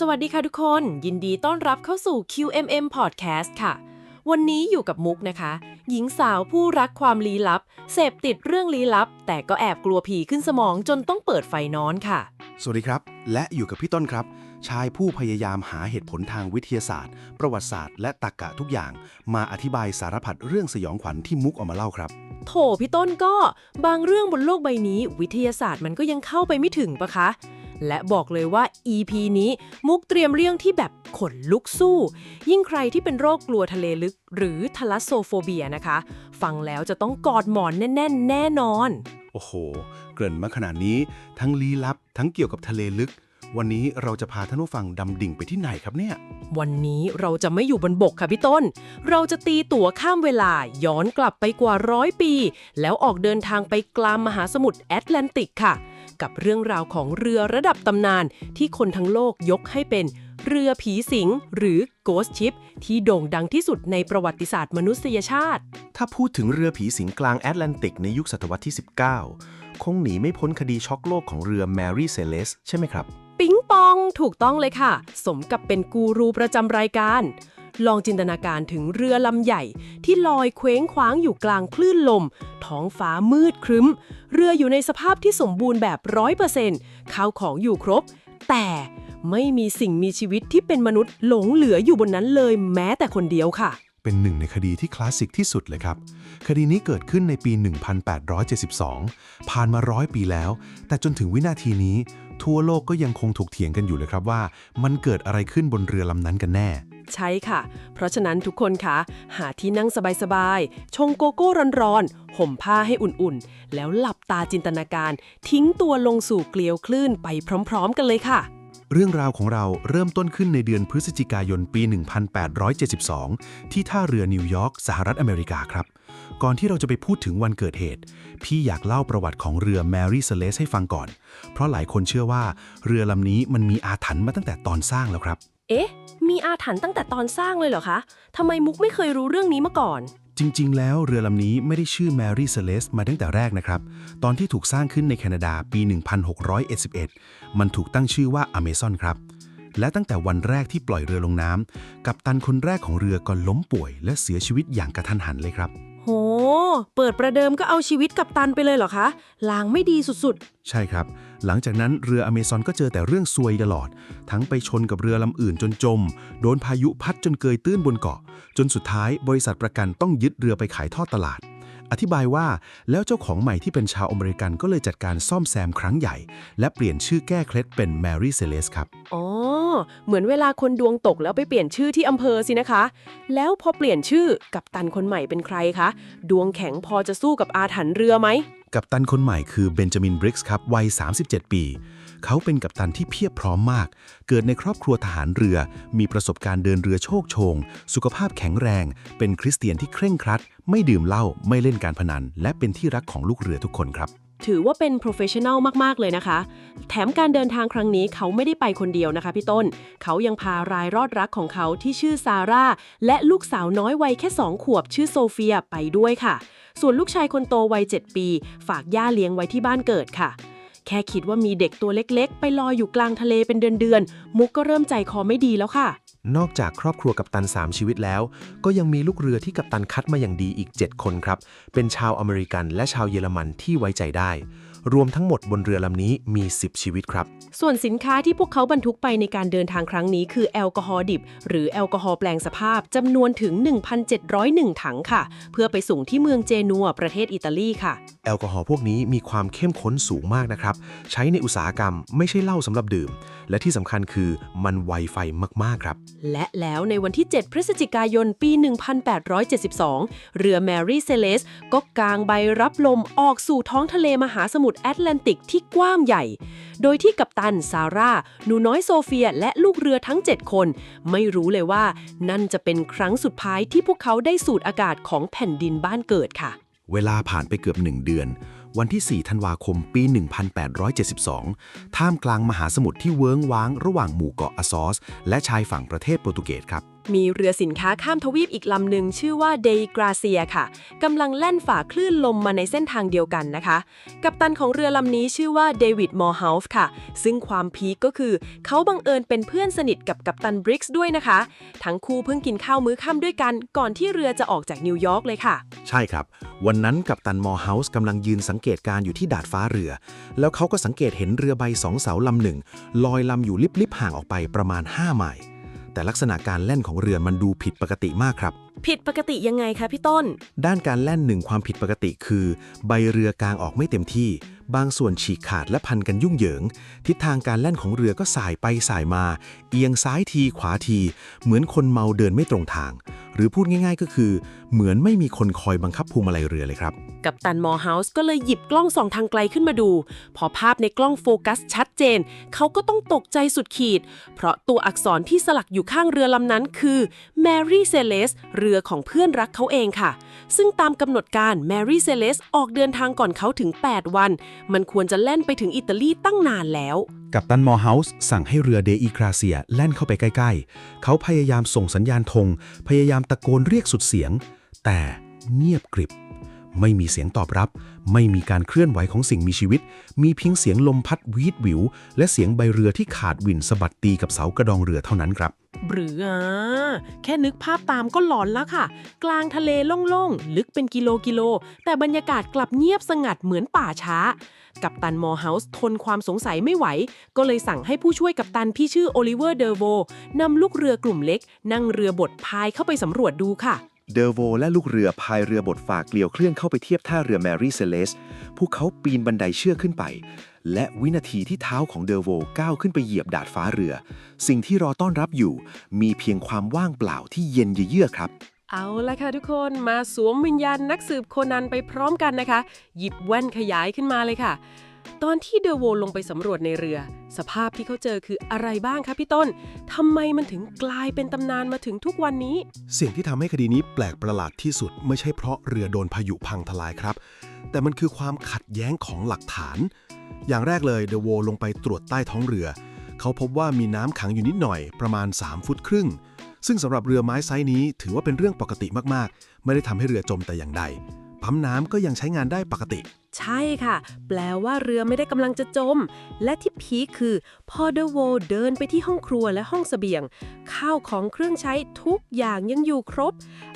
สวัสดีค่ะทุกคนยินดีต้อนรับเข้าสู่ QMM Podcast ค่ะวันนี้อยู่กับมุกนะคะหญิงสาวผู้รักความลี้ลับเสพติดเรื่องลี้ลับแต่ก็แอบกลัวผีขึ้นสมองจนต้องเปิดไฟนอนค่ะสวัสดีครับและอยู่กับพี่ต้นครับชายผู้พยายามหาเหตุผลทางวิทยาศาสตร์ประวัติศาสตร์และตรรกะทุกอย่างมาอธิบายสารพัดเรื่องสยองขวัญที่มุกเอามาเล่าครับโถพี่ต้นก็บางเรื่องบนโลกใบนี้วิทยาศาสตร์มันก็ยังเข้าไปไม่ถึงปะคะและบอกเลยว่า EP นี้มุกเตรียมเรื่องที่แบบขนลุกสู้ยิ่งใครที่เป็นโรคกลัวทะเลลึกหรือทาลัสโซโฟเบียนะคะฟังแล้วจะต้องกอดหมอนแน่นๆแน่นอนโอ้โหเกริ่นมาขนาดนี้ทั้งลี้ลับทั้งเกี่ยวกับทะเลลึกวันนี้เราจะพาท่านผู้ฟังดำดิ่งไปที่ไหนครับเนี่ยวันนี้เราจะไม่อยู่บนบกค่ะพี่ต้นเราจะตีตั๋วข้ามเวลาย้อนกลับไปกว่า100 ปีแล้วออกเดินทางไปกลางมหาสมุทรแอตแลนติกค่ะกับเรื่องราวของเรือระดับตำนานที่คนทั้งโลกยกให้เป็นเรือผีสิงหรือ Ghost Ship ที่โด่งดังที่สุดในประวัติศาสตร์มนุษยชาติถ้าพูดถึงเรือผีสิงกลางแอตแลนติกในยุคศตวรรษที่ 19 คงหนีไม่พ้นคดีช็อกโลกของเรือ Mary Celeste ใช่ไหมครับ ปิ๊งปองถูกต้องเลยค่ะสมกับเป็นกูรูประจำรายการลองจินตนาการถึงเรือลำใหญ่ที่ลอยเคว้งคว้างอยู่กลางคลื่นลมท้องฟ้ามืดครึ้มเรืออยู่ในสภาพที่สมบูรณ์แบบ 100% ข้าวของอยู่ครบแต่ไม่มีสิ่งมีชีวิตที่เป็นมนุษย์หลงเหลืออยู่บนนั้นเลยแม้แต่คนเดียวค่ะเป็นหนึ่งในคดีที่คลาสสิกที่สุดเลยครับคดีนี้เกิดขึ้นในปี 1872 ผ่านมา100 ปีแล้วแต่จนถึงวินาทีนี้ทั่วโลกก็ยังคงถกเถียงกันอยู่เลยครับว่ามันเกิดอะไรขึ้นบนเรือลำนั้นกันแน่ใช่ค่ะเพราะฉะนั้นทุกคนคะหาที่นั่งสบายๆชงโกโก้ร้อนๆห่มผ้าให้อุ่นๆแล้วหลับตาจินตนาการทิ้งตัวลงสู่เกลียวคลื่นไปพร้อมๆกันเลยค่ะเรื่องราวของเราเริ่มต้นขึ้นในเดือนพฤศจิกายนปี 1872 ที่ท่าเรือนิวยอร์กสหรัฐอเมริกาครับก่อนที่เราจะไปพูดถึงวันเกิดเหตุพี่อยากเล่าประวัติของเรือ Mary Celeste ให้ฟังก่อนเพราะหลายคนเชื่อว่าเรือลำนี้มันมีอาถรรพ์มาตั้งแต่ตอนสร้างแล้วครับเอ๊ะมีอาถรรพ์ตั้งแต่ตอนสร้างเลยเหรอคะทำไมมุกไม่เคยรู้เรื่องนี้มาก่อนจริงๆแล้วเรือลำนี้ไม่ได้ชื่อ Mary Celeste มาตั้งแต่แรกนะครับตอนที่ถูกสร้างขึ้นในแคนาดาปี 1611 มันถูกตั้งชื่อว่า Amazon ครับและตั้งแต่วันแรกที่ปล่อยเรือลงน้ำกัปตันคนแรกของเรือก็ล้มป่วยและเสียชีวิตอย่างกระทันหันเลยครับโหเปิดประเดิมก็เอาชีวิตกัปตันไปเลยเหรอคะลางไม่ดีสุดใช่ครับหลังจากนั้นเรืออเมซอนก็เจอแต่เรื่องซวยตลอดทั้งไปชนกับเรือลำอื่นจนจมโดนพายุพัดจนเกยตื้นบนเกาะจนสุดท้ายบริษัทประกันต้องยึดเรือไปขายทอดตลาดอธิบายว่าแล้วเจ้าของใหม่ที่เป็นชาวอเมริกันก็เลยจัดการซ่อมแซมครั้งใหญ่และเปลี่ยนชื่อแก้เคล็ดเป็น Mary Celeste ครับอ๋อเหมือนเวลาคนดวงตกแล้วไปเปลี่ยนชื่อที่อำเภอสินะคะแล้วพอเปลี่ยนชื่อกัปตันคนใหม่เป็นใครคะดวงแข็งพอจะสู้กับอาถรรพ์เรือไหมกัปตันคนใหม่คือเบนจามินบริกส์ครับวัย37 ปีเขาเป็นกัปตันที่เพียบพร้อมมากเกิดในครอบครัวทหารเรือมีประสบการณ์เดินเรือโชคโชนสุขภาพแข็งแรงเป็นคริสเตียนที่เคร่งครัดไม่ดื่มเหล้าไม่เล่นการพนันและเป็นที่รักของลูกเรือทุกคนครับถือว่าเป็น professional มากๆเลยนะคะแถมการเดินทางครั้งนี้เขาไม่ได้ไปคนเดียวนะคะพี่ต้นเขายังพารายรอดรักของเขาที่ชื่อซาร่าและลูกสาวน้อยวัยแค่2 ขวบชื่อโซเฟียไปด้วยค่ะส่วนลูกชายคนโตวัย7 ปีฝากย่าเลี้ยงไว้ที่บ้านเกิดค่ะแค่คิดว่ามีเด็กตัวเล็กๆไปลอยอยู่กลางทะเลเป็นเดือนๆมุกก็เริ่มใจคอไม่ดีแล้วค่ะนอกจากครอบครัวกัปตัน3 ชีวิตแล้วก็ยังมีลูกเรือที่กัปตันคัดมาอย่างดีอีก7 คนครับเป็นชาวอเมริกันและชาวเยอรมันที่ไว้ใจได้รวมทั้งหมดบนเรือลำนี้มี10 ชีวิตครับส่วนสินค้าที่พวกเขาบรรทุกไปในการเดินทางครั้งนี้คือแอลกอฮอล์ดิบหรือแอลกอฮอล์แปลงสภาพจำนวนถึง 1,701 ถังค่ะเพื่อไปส่งที่เมืองเจนัวประเทศอิตาลีค่ะแอลกอฮอล์พวกนี้มีความเข้มข้นสูงมากนะครับใช้ในอุตสาหกรรมไม่ใช่เหล้าสำหรับดื่มและที่สำคัญคือมันไวไฟมากๆครับและแล้วในวันที่ 7 พฤศจิกายน ปี 1872 เรือ Mary Celeste ก็กางใบรับลมออกสู่ท้องทะเลมหาสมุทรแอตแลนติกที่กว้างใหญ่โดยที่กัปตันซาร่าหนูน้อยโซเฟียและลูกเรือทั้ง7 คนไม่รู้เลยว่านั่นจะเป็นครั้งสุดท้ายที่พวกเขาได้สูดอากาศของแผ่นดินบ้านเกิดค่ะเวลาผ่านไปเกือบ1 เดือนวันที่ 4 ธันวาคม ปี 1872 ท่ามกลางมหาสมุทรที่เวิ้งว้างระหว่างหมู่เกาะอาซอสและชายฝั่งประเทศโปรตุเกสครับ มีเรือสินค้าข้ามทวีปอีกลำหนึ่งชื่อว่าเดกราเซียค่ะกำลังแล่นฝ่าคลื่นลมมาในเส้นทางเดียวกันนะคะกัปตันของเรือลำนี้ชื่อว่าเดวิดมอร์เฮาส์ค่ะซึ่งความพีคก็คือเขาบังเอิญเป็นเพื่อนสนิทกับกัปตันบริกส์ด้วยนะคะทั้งคู่เพิ่งกินข้าวมื้อค่ำด้วยกันก่อนที่เรือจะออกจากนิวยอร์กเลยค่ะ ใช่ครับวันนั้นกัปตันมอร์เฮาส์กำลังยืนสังเกตการณ์อยู่ที่ดาดฟ้าเรือแล้วเขาก็สังเกตเห็นเรือใบ2 เสาลำหนึ่งลอยลำอยู่ลิบๆห่างออกไปประมาณ5 ไมล์แต่ลักษณะการแล่นของเรือมันดูผิดปกติมากครับผิดปกติยังไงคะพี่ต้น ด้านการแล่นหนึ่งความผิดปกติคือใบเรือกางออกไม่เต็มที่บางส่วนฉีกขาดและพันกันยุ่งเหยิงทิศทางการแล่นของเรือก็สายไปสายมาเอียงซ้ายทีขวาทีเหมือนคนเมาเดินไม่ตรงทางหรือพูดง่ายๆก็คือเหมือนไม่มีคนคอยบังคับพวงมาลัยเรือเลยครับกัปตันมอร์เฮาส์ก็เลยหยิบกล้องส่องทางไกลขึ้นมาดูพอภาพในกล้องโฟกัสชัดเจนเขาก็ต้องตกใจสุดขีดเพราะตัวอักษรที่สลักอยู่ข้างเรือลำนั้นคือ Mary Celeste เรือของเพื่อนรักเขาเองค่ะซึ่งตามกำหนดการ Mary Celeste ออกเดินทางก่อนเขาถึง8 วันมันควรจะแล่นไปถึงอิตาลีตั้งนานแล้วกัปตันมอร์เฮาส์สั่งให้เรือเดอีกราเซียแล่นเข้าไปใกล้ๆเขาพยายามส่งสัญญาณธงพยายามตะโกนเรียกสุดเสียงแต่เงียบกริบไม่มีเสียงตอบรับไม่มีการเคลื่อนไหวของสิ่งมีชีวิตมีเพียงเสียงลมพัดวีดวิวและเสียงใบเรือที่ขาดวินสะบัดตีกับเสากระดองเรือเท่านั้นครับหรือแค่นึกภาพตามก็หลอนแล้วค่ะกลางทะเลโล่งๆลึกเป็นกิโลแต่บรรยากาศกลับเงียบสงัดเหมือนป่าช้ากัปตันมอร์เฮาส์ทนความสงสัยไม่ไหวก็เลยสั่งให้ผู้ช่วยกัปตันที่ชื่อโอลิเวอร์เดอโวนำลูกเรือกลุ่มเล็กนั่งเรือบดพายเข้าไปสำรวจดูค่ะเดอโวและลูกเรือพายเรือบดฝ่าเกลียวเคลื่อนเข้าไปเทียบท่าเรือแมรี่เซเลสพวกเขาปีนบันไดเชือกขึ้นไปและวินาทีที่เท้าของเดอโวก้าวขึ้นไปเหยียบดาดฟ้าเรือสิ่งที่รอต้อนรับอยู่มีเพียงความว่างเปล่าที่เย็นเยือกครับเอาละค่ะทุกคนมาสวมวิญญาณนักสืบโคนันไปพร้อมกันนะคะหยิบแว่นขยายขึ้นมาเลยค่ะตอนที่เดอโวลงไปสำรวจในเรือสภาพที่เขาเจอคืออะไรบ้างคะพี่ต้นทำไมมันถึงกลายเป็นตำนานมาถึงทุกวันนี้สิ่งที่ทำให้คดีนี้แปลกประหลาดที่สุดไม่ใช่เพราะเรือโดนพายุพังทลายครับแต่มันคือความขัดแย้งของหลักฐานอย่างแรกเลยเดอโวลงไปตรวจใต้ท้องเรือเขาพบว่ามีน้ำขังอยู่นิดหน่อยประมาณ3 ฟุตครึ่งซึ่งสำหรับเรือไม้ไซส์นี้ถือว่าเป็นเรื่องปกติมากๆไม่ได้ทำให้เรือจมแต่อย่างใดปั๊มน้ำก็ยังใช้งานได้ปกติใช่ค่ะแปลว่าเรือไม่ได้กำลังจะจมและที่พีคคือพอเดอโวเดินไปที่ห้องครัวและห้องเสบียงข้าวของเครื่องใช้ทุกอย่างยังอยู่ครบ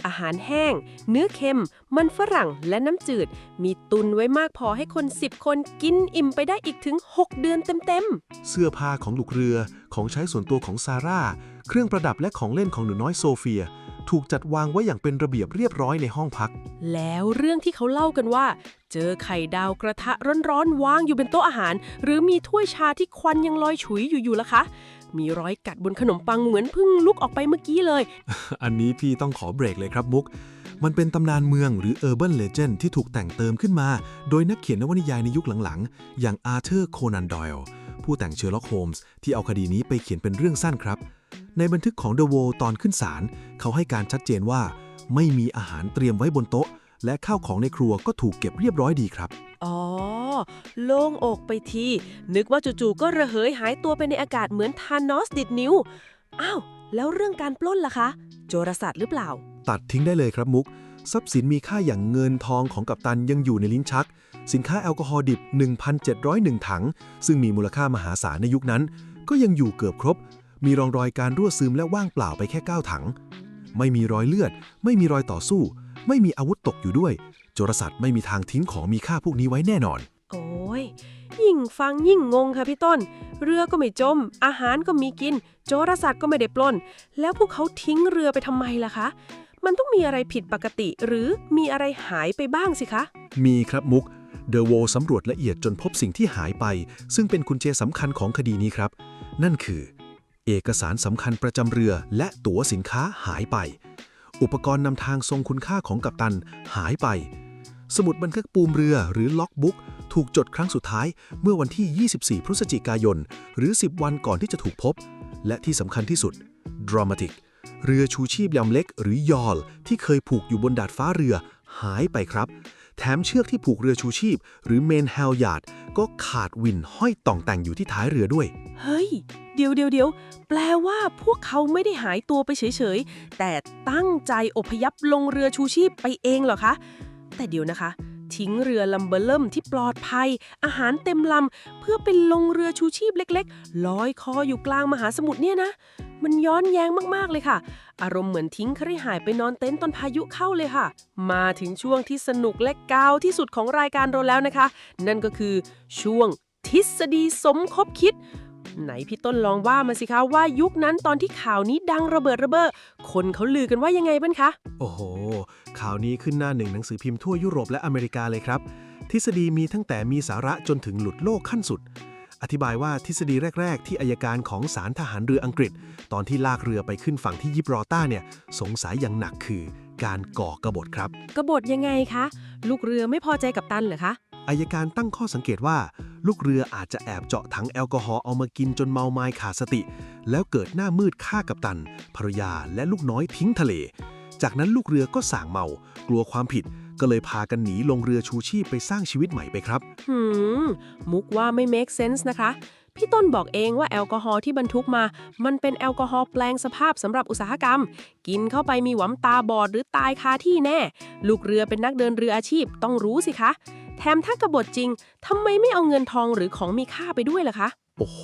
อาหารแห้งเนื้อเค็มมันฝรั่งและน้ำจืดมีตุนไว้มากพอให้คน10 คนกินอิ่มไปได้อีกถึง6 เดือนเต็มๆเสื้อผ้าของลูกเรือของใช้ส่วนตัวของซาร่าเครื่องประดับและของเล่นของหนูน้อยโซเฟียถูกจัดวางไว้อย่างเป็นระเบียบเรียบร้อยในห้องพักแล้วเรื่องที่เขาเล่ากันว่าเจอไข่ดาวกระทะร้อนๆวางอยู่บนโต๊ะอาหารหรือมีถ้วยชาที่ควันยังลอยฉุยอยู่ล่ะคะมีรอยกัดบนขนมปังเหมือนเพิ่งลุกออกไปเมื่อกี้เลย อันนี้พี่ต้องขอเบรกเลยครับมุกมันเป็นตำนานเมืองหรือ Urban Legend ที่ถูกแต่งเติมขึ้นมาโดยนักเขียนนวนิยายในยุคหลังๆอย่างอาร์เธอร์โคนันดอยล์ผู้แต่งเชอร์ล็อกโฮมส์ที่เอาคดีนี้ไปเขียนเป็นเรื่องสั้นครับในบันทึกของเดอะโวตอนขึ้นศาลเขาให้การชัดเจนว่าไม่มีอาหารเตรียมไว้บนโต๊ะและข้าวของในครัวก็ถูกเก็บเรียบร้อยดีครับอ๋อโล่งอกไปทีนึกว่าจู่ๆก็ระเหยหายตัวไปในอากาศเหมือนธานอสดิดนิ้วอ้าวแล้วเรื่องการปล้นล่ะคะโจรสลัดหรือเปล่าตัดทิ้งได้เลยครับมุกทรัพย์สินมีค่าอย่างเงินทองของกัปตันยังอยู่ในลิ้นชักสินค้าแอลกอฮอล์ดิบ 1,701 ถังซึ่งมีมูลค่ามหาศาลในยุคนั้นก็ยังอยู่เกือบครบมีร่องรอยการรั่วซึมและว่างเปล่าไปแค่9 ถังไม่มีรอยเลือดไม่มีรอยต่อสู้ไม่มีอาวุธตกอยู่ด้วยโจรสลัดไม่มีทางทิ้งของมีค่าพวกนี้ไว้แน่นอนโอ้ยยิ่งฟังยิ่งงงค่ะพี่ต้นเรือก็ไม่จมอาหารก็มีกินโจรสลัดก็ไม่ได้ปล้นแล้วพวกเขาทิ้งเรือไปทำไมล่ะคะมันต้องมีอะไรผิดปกติหรือมีอะไรหายไปบ้างสิคะมีครับมุกเดอะโวสำรวจละเอียดจนพบสิ่งที่หายไปซึ่งเป็นกุญแจสำคัญของคดีนี้ครับนั่นคือเอกสารสำคัญประจำเรือและตั๋วสินค้าหายไปอุปกรณ์นำทางทรงคุณค่าของกัปตันหายไปสมุดบันทึกปูมเรือหรือล็อกบุ๊กถูกจดครั้งสุดท้ายเมื่อวันที่ 24 พฤศจิกายนหรือ10 วันก่อนที่จะถูกพบและที่สำคัญที่สุด Dramatic เรือชูชีพลำเล็กหรือยอลที่เคยผูกอยู่บนดาดฟ้าเรือหายไปครับแถมเชือกที่ผูกเรือชูชีพหรือเมนแฮลยาร์ดก็ขาดวินห้อยต่องแต่งอยู่ที่ท้ายเรือด้วย เฮ้ย เดี๋ยวแปลว่าพวกเขาไม่ได้หายตัวไปเฉยๆ แต่ตั้งใจอพยพลงเรือชูชีพไปเองเหรอคะ แต่เดี๋ยวนะคะ ทิ้งเรือลำเบอร์เริ่มที่ปลอดภัย อาหารเต็มลำ เพื่อไปลงเรือชูชีพเล็กๆ ลอยคออยู่กลางมหาสมุทรเนี่ยนะ มันย้อนแย้งมากๆเลยค่ะ อารมณ์เหมือนทิ้งคฤหาสน์ไปนอนเต็นท์ตอนพายุเข้าเลยค่ะ มาถึงช่วงที่สนุกและกาวที่สุดของรายการเราแล้วนะคะ นั่นก็คือช่วงทฤษฎีสมคบคิด ไหนพี่ต้นลองว่ามาสิคะว่ายุคนั้นตอนที่ข่าวนี้ดังระเบิดระเบ้อคนเขาลือกันว่ายังไงบ้างคะ โอ้โห ข่าวนี้ขึ้นหน้าหนึ่งหนังสือพิมพ์ทั่วยุโรปและอเมริกาเลยครับ ทฤษฎีมีตั้งแต่มีสาระจนถึงหลุดโลกขั้นสุด อธิบายว่าทฤษฎีแรกๆที่อัยการของศาลทหารเรืออังกฤษ ตอนที่ลากเรือไปขึ้นฝั่งที่ยิบรอต้าเนี่ยสงสัยอย่างหนักคือการก่อกบฏครับ กบฏยังไงคะ ลูกเรือไม่พอใจกัปตันเหรอคะ อัยการตั้งข้อสังเกตว่าลูกเรืออาจจะแอบเจาะถังแอลกอฮอล์เอามากินจนเมาไม้ขาดสติ แล้วเกิดหน้ามืดฆ่ากัปตันภรรยาและลูกน้อยทิ้งทะเล จากนั้นลูกเรือก็ส่างเมา กลัวความผิดก็เลยพากันหนีลงเรือชูชีพไปสร้างชีวิตใหม่ไปครับ มุกว่าไม่ make sense นะคะ พี่ต้นบอกเองว่าแอลกอฮอล์ที่บรรทุกมา มันเป็นแอลกอฮอล์แปลงสภาพสำหรับอุตสาหกรรม กินเข้าไปมีหวำตาบอดหรือตายคาที่แน่ ลูกเรือเป็นนักเดินเรืออาชีพต้องรู้สิคะ แถมถ้ากบฏจริงทำไมไม่เอาเงินทองหรือของมีค่าไปด้วยล่ะคะ โอ้โห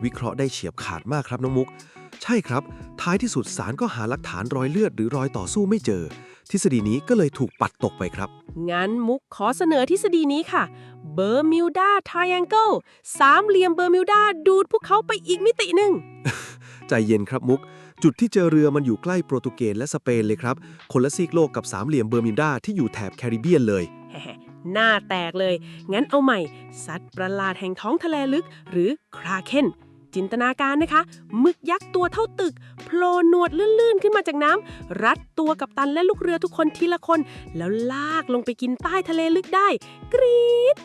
วิเคราะห์ได้เฉียบขาดมากครับน้องมุก ใช่ครับ ท้ายที่สุดศาลก็หาหลักฐานรอยเลือดหรือรอยต่อสู้ไม่เจอ ทฤษฎีนี้ก็เลยถูกปัดตกไปครับ งั้นมุกขอเสนอทฤษฎีนี้ค่ะ เบอร์มิวดาไทแองเกิลสามเหลี่ยมเบอร์มิวดาดูดพวกเขาไปอีกมิติหนึ่ง ใจเย็นครับมุก จุดที่เจอเรือมันอยู่ใกล้โปรตุเกสและสเปนเลยครับ คนละซีกโลกกับสามเหลี่ยมเบอร์มิวดาที่อยู่แถบแคริบเบียนเลย หน้าแตกเลย งั้นเอาใหม่ สัตว์ประหลาดแห่งท้องทะเลลึก หรือคราเคน จินตนาการนะคะหมึกยักษ์ตัวเท่าตึกโผล่หนวดลื่นๆขึ้นมาจากน้ำรัดตัวกัปตันและลูกเรือทุกคนทีละคน แล้วลากลงไปกินใต้ทะเลลึกได้ กรี๊ด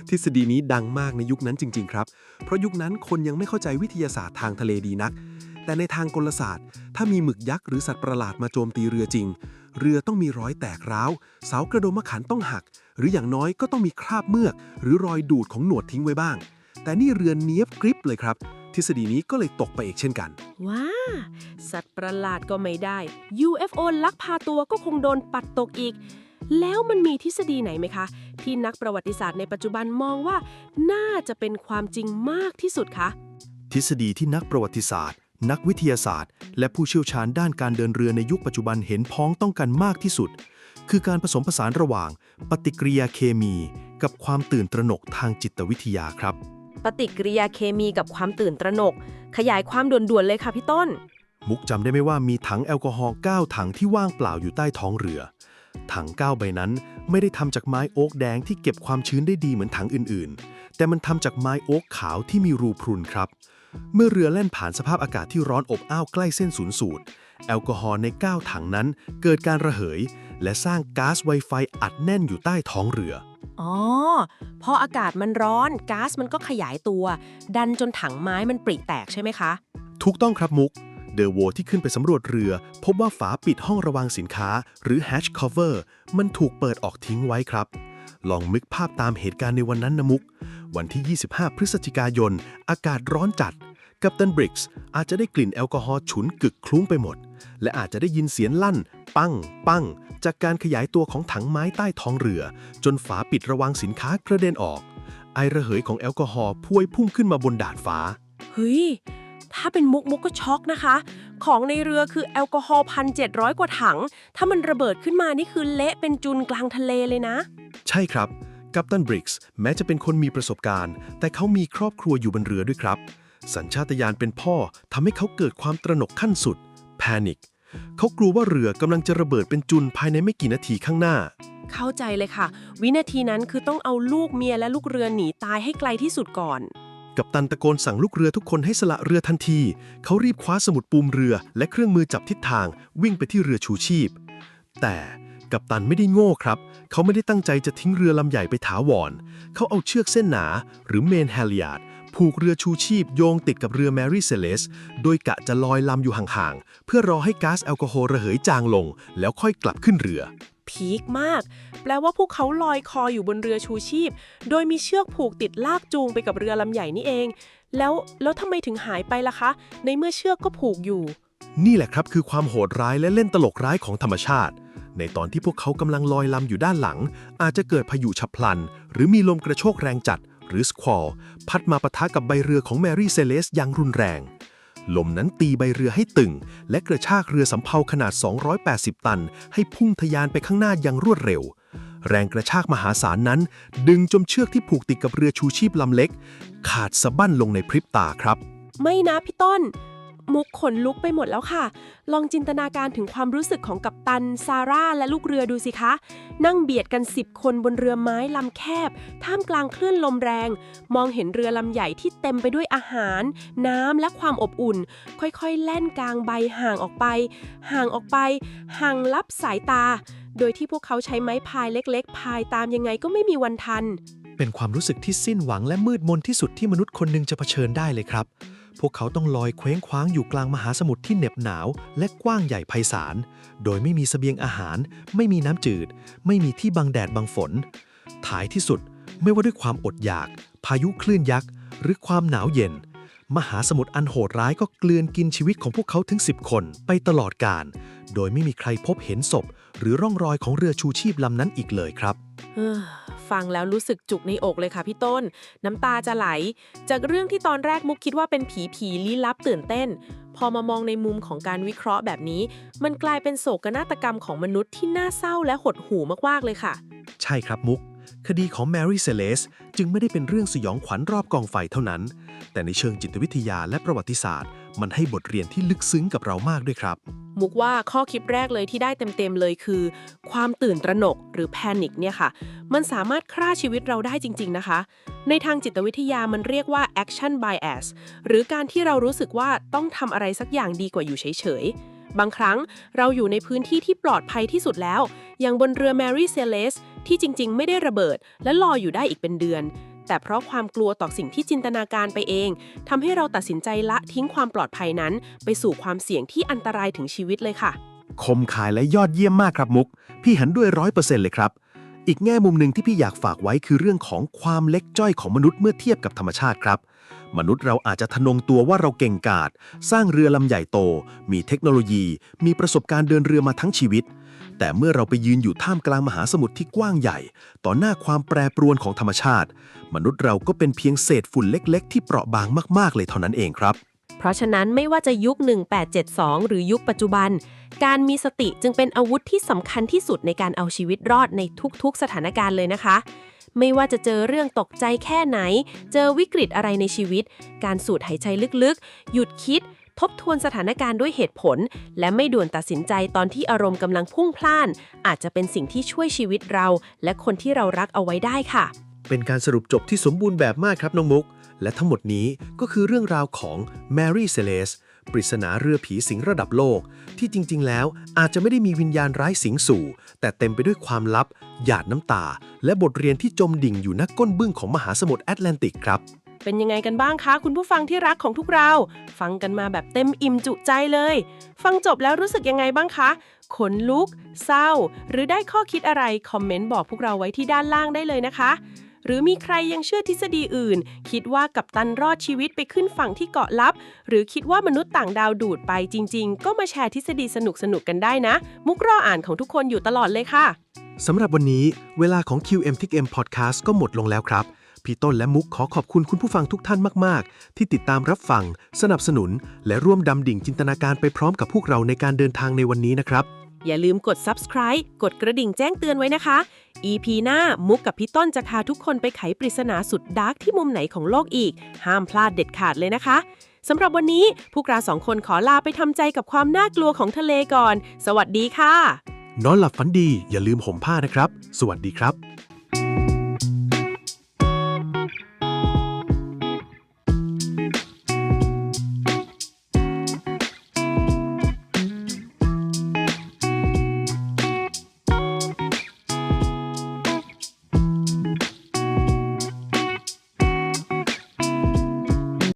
ทฤษฎีนี้ดังมากในยุคนั้นจริงๆครับ เพราะยุคนั้นคนยังไม่เข้าใจวิทยาศาสตร์ทางทะเลดีนัก แต่ในทางกลศาสตร์ ถ้ามีหมึกยักษ์หรือสัตว์ประหลาดมาโจมตีเรือจริง เรือต้องมีรอยแตกร้าว เสากระโดมขันต้องหัก หรืออย่างน้อยก็ต้องมีคราบเมือก หรือรอยดูดของหนวดทิ้งไว้บ้าง แต่นี่เรือเนียบกริบเลยครับ ทฤษฎีนี้ก็เลยตกไปอีกเช่นกัน ว้า สัตว์ประหลาดก็ไม่ได้ UFO ลักพาตัวก็คงโดนปัดตกอีก แล้วมันมีทฤษฎีไหนไหมคะ ที่นักประวัติศาสตร์ในปัจจุบันมองว่าน่าจะเป็นความจริงมากที่สุดคะ ทฤษฎีที่นักประวัติศาสตร์ นักวิทยาศาสตร์ และผู้เชี่ยวชาญด้านการเดินเรือในยุคปัจจุบันเห็นพ้องต้องกันมากที่สุด คือการผสมผสานระหว่างปฏิกิริยาเคมี กับความตื่นตระหนกทางจิตวิทยาครับ ปฏิกิริยาเคมีกับความตื่นตระหนก ขยายความด่วนๆเลยค่ะพี่ต้น มุกจำได้ไหมว่ามีถังแอลกอฮอล์9ถังที่ว่างเปล่าอยู่ใต้ท้องเรือ ถัง9ใบนั้นไม่ได้ทำจากไม้โอ๊กแดงที่เก็บความชื้นได้ดีเหมือนถังอื่นๆ แต่มันทำจากไม้โอ๊กขาวที่มีรูพรุนครับ เมื่อเรือแล่นผ่านสภาพอากาศที่ร้อนอบอ้าวใกล้เส้นศูนย์สูตร แอลกอฮอล์ใน9ถังนั้นเกิดการระเหย และสร้างก๊าซไวไฟอัดแน่นอยู่ใต้ท้องเรือ อ๋อ พออากาศมันร้อนก๊าซมันก็ขยายตัว ดันจนถังไม้มันปริแตกใช่ไหมคะ ถูกต้องครับมุก เดอโวที่ขึ้นไปสำรวจเรือ พบว่าฝาปิดห้องระวางสินค้า หรือ hatch cover มันถูกเปิดออกทิ้งไว้ครับ ลองนึกภาพตามเหตุการณ์ในวันนั้นนะมุก วันที่ 25 พฤศจิกายน อากาศร้อนจัด กัปตันบริกส์อาจจะได้กลิ่นแอลกอฮอล์ฉุนกึกคลุ้งไปหมด และอาจจะได้ยินเสียงลั่น ปัง ปัง จากการขยายตัวของถังไม้ใต้ท้องเรือ จนฝาปิดระวางสินค้ากระเด็นออก ไอระเหยของแอลกอฮอล์พวยพุ่งขึ้นมาบนดาดฟ้า เฮ้ย ถ้าเป็นมุกก็ช็อกนะคะ ของในเรือคือแอลกอฮอล์1,700 กว่าถัง ถ้ามันระเบิดขึ้นมานี่คือเละเป็นจุนกลางทะเลเลยนะ ใช่ครับ กัปตันบริกส์แม้จะเป็นคนมีประสบการณ์ แต่เขามีครอบครัวอยู่บนเรือด้วยครับ สัญชาตญาณเป็นพ่อทำให้เขาเกิดความตระหนกขั้นสุด แพนิค เขากลัวว่าเรือกำลังจะระเบิดเป็นจุนภายในไม่กี่นาทีข้างหน้า เข้าใจเลยค่ะ วินาทีนั้นคือต้องเอาลูกเมียและลูกเรือหนีตายให้ไกลที่สุดก่อน กัปตันตะโกนสั่งลูกเรือทุกคนให้สละเรือทันที เขารีบคว้าสมุดปูมเรือและเครื่องมือจับทิศทางวิ่งไปที่เรือชูชีพ แต่กัปตันไม่ได้โง่ครับ เขาไม่ได้ตั้งใจจะทิ้งเรือลำใหญ่ไปถาวร เขาเอาเชือกเส้นหนาหรือเมนแฮลิยาดผูกเรือชูชีพโยงติดกับเรือแมรี่เซเลสโดยกะจะลอยลำอยู่ห่างๆ เพื่อรอให้ก๊าซแอลกอฮอล์ระเหยจางลง แล้วค่อยกลับขึ้นเรือ พีคมาก แป ลว่าพวกเขาลอยคออยู่บนเรือชูชีพโดยมีเชือกผูกติดลากจูงไปกับเรือลำใหญ่นี่เองแล้วทำไมถึงหายไปล่ะคะในเมื่อเชือกก็ผูกอยู่นี่แหละครับคือความโหดร้ายและเล่นตลกร้ายของธรรมชาติในตอนที่พวกเขากำลังลอยลำอยู่ด้านหลังอาจจะเกิดพายุฉับพลันหรือมีลมกระโชกแรงจัดหรือสควอลพัดมาปะทะกับใบเรือของแมรี่เซเลสอย่างรุนแรงลมนั้นตีใบเรือให้ตึงและกระชากเรือสำเภาขนาด280ตันให้พุ่งทะยานไปข้างหน้าอย่างรวดเร็วแรงกระชากมหาศาลนั้นดึงจมเชือกที่ผูกติดกับเรือชูชีพลำเล็กขาดสะบั้นลงในพริบตาครับไม่นะพี่ต้นมุกขนลุกไปหมดแล้วค่ะลองจินตนาการถึงความรู้สึกของกัปตันซาร่าและลูกเรือดูสิคะนั่งเบียดกัน10คนบนเรือไม้ลำแคบท่ามกลางคลื่นลมแรงมองเห็นเรือลำใหญ่ที่เต็มไปด้วยอาหารน้ำและความอบอุ่นค่อยๆแล่นกลางใบห่างออกไปห่างลับสายตาโดยที่พวกเขาใช้ไม้พายเล็กๆพายตามยังไงก็ไม่มีวันทันเป็นความรู้สึกที่สิ้นหวังและมืดมนที่สุดที่มนุษย์คนหนึ่งจะเผชิญได้เลยครับพวกเขาต้องลอยเคว้งคว้างอยู่กลางมหาสมุทรที่เหน็บหนาวและกว้างใหญ่ไพศาลโดยไม่มีเสบียงอาหารไม่มีน้ำจืดไม่มีที่บังแดดบังฝนท้ายที่สุดไม่ว่าด้วยความอดอยากพายุคลื่นยักษ์หรือความหนาวเย็นมหาสมุทรอันโหดร้ายก็กลืนกินชีวิตของพวกเขาถึง10คนไปตลอดกาลโดยไม่มีใครพบเห็นศพหรือร่องรอยของเรือชูชีพลำนั้นอีกเลยครับฟังแล้วรู้สึกจุกในอกเลยค่ะพี่ต้นน้ำตาจะไหลจากเรื่องที่ตอนแรกมุกคิดว่าเป็นผีลี้ลับตื่นเต้นพอมามองในมุมของการวิเคราะห์แบบนี้มันกลายเป็นโศกนาฏกรรมของมนุษย์ที่น่าเศร้าและหดหู่มากๆเลยค่ะใช่ครับมุกคดีของแมรี่เซเลสจึงไม่ได้เป็นเรื่องสยองขวัญรอบกองไฟเท่านั้นแต่ในเชิงจิตวิทยาและประวัติศาสตร์มันให้บทเรียนที่ลึกซึ้งกับเรามากด้วยครับมุกว่าข้อคิดแรกเลยที่ได้เต็มๆเลยคือความตื่นตระหนกหรือแพนิคเนี่ยค่ะมันสามารถฆ่าชีวิตเราได้จริงๆนะคะในทางจิตวิทยามันเรียกว่า action bias หรือการที่เรารู้สึกว่าต้องทำอะไรสักอย่างดีกว่าอยู่เฉยๆบางครั้งเราอยู่ในพื้นที่ที่ปลอดภัยที่สุดแล้วอย่างบนเรือ Mary Celeste ที่จริงๆไม่ได้ระเบิดและลอยอยู่ได้อีกเป็นเดือนแต่เพราะความกลัวต่อสิ่งที่จินตนาการไปเองทำให้เราตัดสินใจละทิ้งความปลอดภัยนั้นไปสู่ความเสี่ยงที่อันตรายถึงชีวิตเลยค่ะคมคายและยอดเยี่ยมมากครับมุกพี่เห็นด้วย 100% เลยครับอีกแง่มุมหนึ่งที่พี่อยากฝากไว้คือเรื่องของความเล็กจ้อยของมนุษย์เมื่อเทียบกับธรรมชาติครับมนุษย์เราอาจจะทะนงตัวว่าเราเก่งกาจสร้างเรือลำใหญ่โตมีเทคโนโลยีมีประสบการณ์เดินเรือมาทั้งชีวิตแต่เมื่อเราไปยืนอยู่ท่ามกลางมหาสมุทรที่กว้างใหญ่ต่อหน้าความแปรปรวนของธรรมชาติมนุษย์เราก็เป็นเพียงเศษฝุ่นเล็กๆที่เปราะบางมากๆเลยเท่านั้นเองครับเพราะฉะนั้นไม่ว่าจะยุค1872หรือยุคปัจจุบันการมีสติจึงเป็นอาวุธที่สำคัญที่สุดในการเอาชีวิตรอดในทุกๆสถานการณ์เลยนะคะไม่ว่าจะเจอเรื่องตกใจแค่ไหนเจอวิกฤตอะไรในชีวิตการสูดหายใจลึกๆหยุดคิดทบทวนสถานการณ์ด้วยเหตุผลและไม่ด่วนตัดสินใจตอนที่อารมณ์กำลังพุ่งพล่านอาจจะเป็นสิ่งที่ช่วยชีวิตเราและคนที่เรารักเอาไว้ได้ค่ะเป็นการสรุปจบที่สมบูรณ์แบบมากครับน้องมุกและทั้งหมดนี้ก็คือเรื่องราวของแมรี่เซเลสปริศนาเรือผีสิงระดับโลกที่จริงๆแล้วอาจจะไม่ได้มีวิญญาณร้ายสิงสู่แต่เต็มไปด้วยความลับหยาดน้ำตาและบทเรียนที่จมดิ่งอยู่ณก้นบึ้งของมหาสมุทรแอตแลนติกครับเป็นยังไงกันบ้างคะคุณผู้ฟังที่รักของทุกเราฟังกันมาแบบเต็มอิ่มจุใจเลยฟังจบแล้วรู้สึกยังไงบ้างคะขนลุกเศร้าหรือได้ข้อคิดอะไรคอมเมนต์บอกพวกเราไว้ที่ด้านล่างได้เลยนะคะหรือมีใครยังเชื่อทฤษฎีอื่นคิดว่ากัปตันรอดชีวิตไปขึ้นฝั่งที่เกาะลับหรือคิดว่ามนุษย์ต่างดาวดูดไปจริงๆก็มาแชร์ทฤษฎีสนุกๆกันได้นะมุกรออ่านของทุกคนอยู่ตลอดเลยค่ะสำหรับวันนี้เวลาของ QMTM Podcast ก็หมดลงแล้วครับพี่ต้นและมุกขอขอบคุณคุณผู้ฟังทุกท่านมากๆที่ติดตามรับฟังสนับสนุนและร่วมดำดิ่งจินตนาการไปพร้อมกับพวกเราในการเดินทางในวันนี้นะครับอย่าลืมกด Subscribe กดกระดิ่งแจ้งเตือนไว้นะคะ EP หน้ามุกกับพี่ต้นจะพาทุกคนไปไขปริศนาสุดดาร์กที่มุมไหนของโลกอีกห้ามพลาดเด็ดขาดเลยนะคะสำหรับวันนี้พวกเรา2คนขอลาไปทำใจกับความน่ากลัวของทะเลก่อนสวัสดีค่ะนอนหลับฝันดีอย่าลืมห่มผ้านะครับสวัสดีครับ